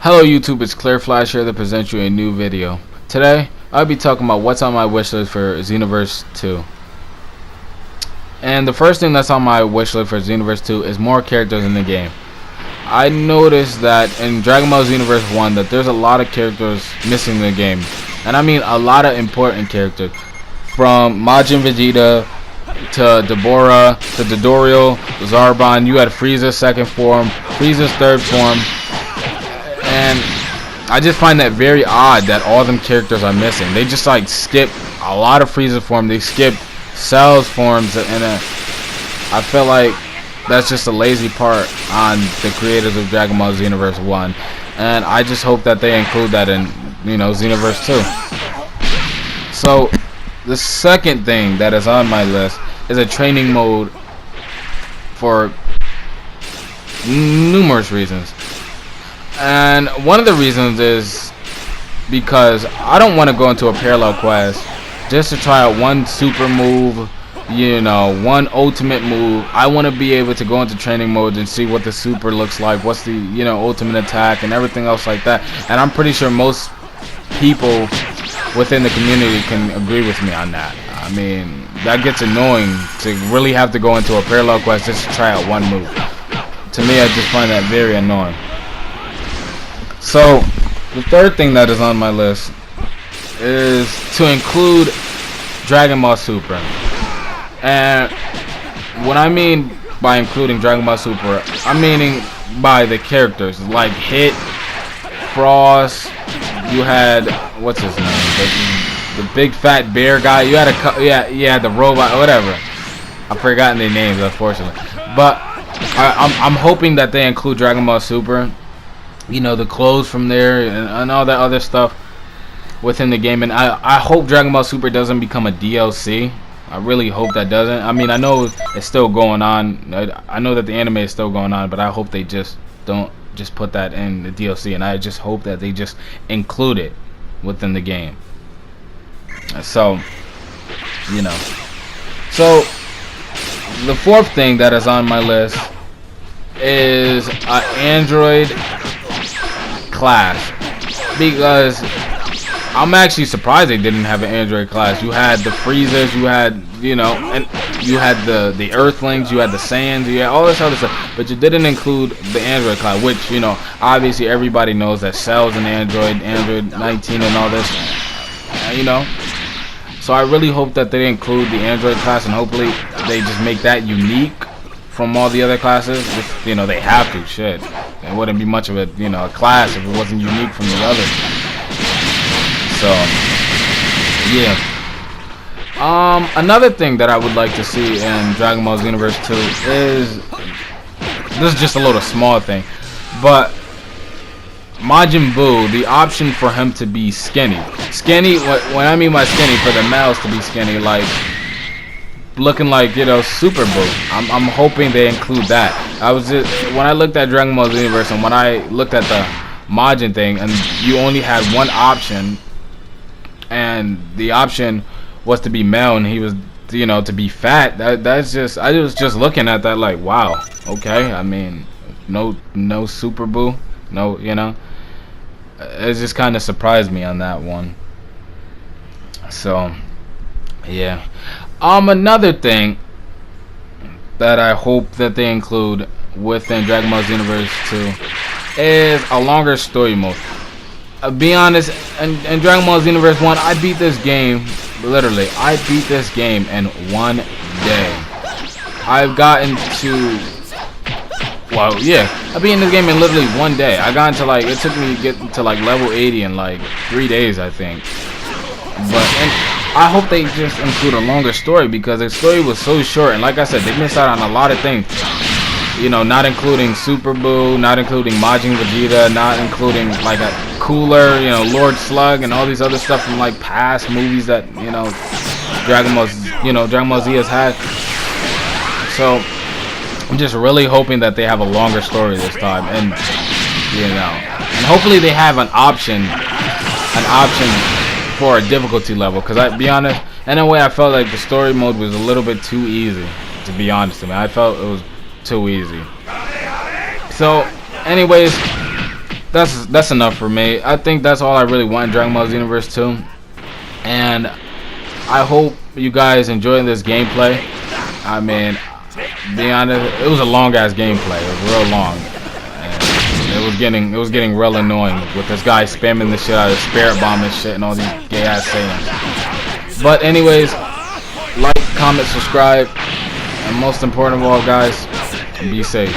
Hello YouTube, it's Clear Flash here to present you a new video. Today, I'll be talking about what's on my wish list for Xenoverse 2. And the first thing that's on my wish list for Xenoverse 2 is more characters in the game. I noticed that in Dragon Ball Xenoverse 1 that there's a lot of characters missing in the game. And I mean a lot of important characters. From Majin Vegeta to Deborah to Dodorio, Zarbon, you had Frieza's second form, Frieza's third form. And I just find that very odd that all them characters are missing. They just like skip a lot of Frieza form. They skip Cell's forms, and I feel like that's just a lazy part on the creators of Dragon Ball Xenoverse 1. And I just hope that they include that in, Xenoverse 2. So the second thing that is on my list is a training mode for numerous reasons. And one of the reasons is because I don't want to go into a parallel quest just to try out one super move, one ultimate move. I want to be able to go into training mode and see what the super looks like, what's the ultimate attack and everything else like that. And I'm pretty sure most people within the community can agree with me on that. I mean, that gets annoying to really have to go into a parallel quest just to try out one move. To me, I just find that very annoying. So, the third thing that is on my list is to include Dragon Ball Super. And what I mean by including Dragon Ball Super, I'm meaning by the characters like Hit, Frost. You had what's his name, the big fat bear guy. You had the robot, whatever. I've forgotten their names, unfortunately. But I'm hoping that they include Dragon Ball Super. The clothes from there and all that other stuff within the game. And I hope Dragon Ball Super doesn't become a DLC. I really hope that doesn't. I mean, I know it's still going on. I know that the anime is still going on, but I hope they just don't just put that in the DLC. And I just hope that they just include it within the game. So, So, the fourth thing that is on my list is an Android class, because I'm actually surprised they didn't have an Android class. You had the Freezers, you had and you had the Earthlings, you had the Saiyans, you had all this other stuff, but you didn't include the Android class, which obviously everybody knows that Cell's an Android 19 and all this, So I really hope that they include the Android class, and hopefully they just make that unique from all the other classes. If, they have to. Shit, it wouldn't be much of a a class if it wasn't unique from the others. So yeah. Another thing that I would like to see in Dragon Ball Xenoverse 2 is, this is just a little small thing, but Majin Buu, the option for him to be skinny. Skinny, when I mean by skinny, for the males to be skinny, like looking like Super Buu. I'm hoping they include that. When I looked at Dragon Ball Xenoverse and when I looked at the Majin thing, and you only had one option, and the option was to be male, and he was to be fat. That's just, I was just looking at that like, wow, okay. I mean, no Super Buu, no, it just kind of surprised me on that one. So yeah. Another thing that I hope that they include within Dragon Ball Xenoverse 2 is a longer story mode. Be honest, in Dragon Ball Xenoverse 1, I beat this game, literally, I beat this game in one day. I've gotten to, I beat this game in literally one day. I got into it took me to get to level 80 in 3 days, I think. I hope they just include a longer story, because the story was so short, and like I said, they missed out on a lot of things. Not including Super Buu, not including Majin Vegeta, not including a cooler, Lord Slug, and all these other stuff from past movies that Dragon Ball Z has had. So I'm just really hoping that they have a longer story this time, and and hopefully they have an option for a difficulty level, because I be honest, in a way I felt like the story mode was a little bit too easy, to be honest with me. I felt it was too easy. So anyways, that's enough for me. I think that's all I really want in Dragon Ball Xenoverse 2. And I hope you guys enjoying this gameplay. I mean, being honest, it was a long ass gameplay. It was real long. And it was getting real annoying with this guy spamming the shit out of Spirit Bomb and shit and all these gay ass sayings. But anyways, like, comment, subscribe, and most important of all, guys, be safe.